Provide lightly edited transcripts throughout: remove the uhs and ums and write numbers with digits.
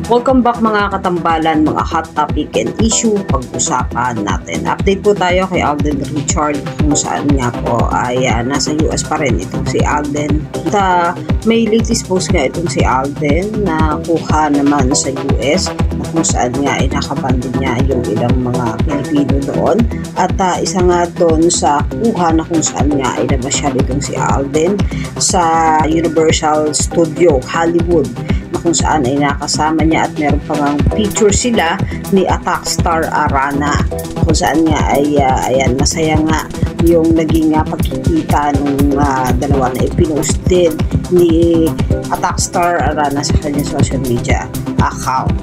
Welcome back mga katambalan, mga hot topic and issue pag-usapan natin. Update po tayo kay Alden Richard kung saan nga po ay nasa US pa rin itong si Alden. At may latest post nga itong si Alden na kuha naman sa US na kung saan nga ay nakabando niya yung ilang mga Pilipino doon. At isa nga doon sa kuha na kung saan nga ay namasyal itong si Alden sa Universal Studio Hollywood, na kung saan ay nakasama niya at meron pa ngang picture sila ni Attack Star Arana, kung saan nga ay ayan, masaya nga yung naging pagkikita ng dalawa na ipinost din ni Attack Star Arana sa kanyang social media account.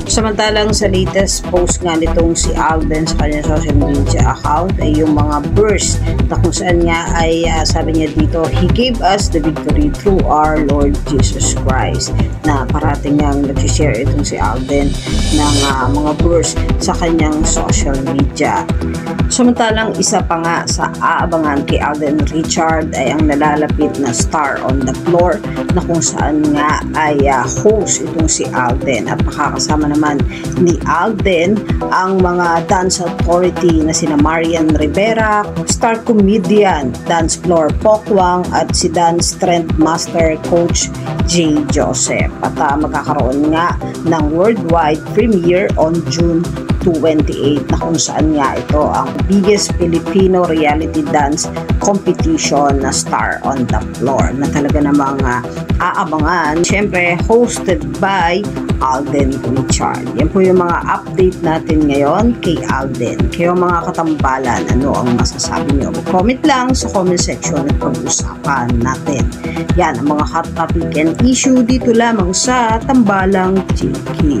Samantalang sa latest post nga nitong si Alden sa kanyang social media account ay yung mga verse na kung saan nga ay sabi niya dito, He gave us the victory through our Lord Jesus Christ, na parating ngang nag-share itong si Alden ng mga verse sa kanyang social media. Samantalang isa pa nga sa aabangan kay Alden Richard ay ang nalalapit na Star on the Floor, na kung saan nga ay host itong si Alden at makakasama naman ni Alden ang mga dance authority na sina Marian Rivera, star comedian, dance floor Pokwang at si dance trend master coach Jay Joseph. At magkakaroon nga ng worldwide premiere on June 28 na kung saan nga ito ang biggest Filipino reality dance competition na Star on the Floor na talaga namang aabangan. Siyempre, hosted by Alden Richard. Yan po yung mga update natin ngayon kay Alden. Kayo mga katambalan, ano ang masasabi nyo? Comment lang sa comment section at pag-usapan natin. Yan ang mga hot topic and issue dito lamang sa Tambalang Chiki.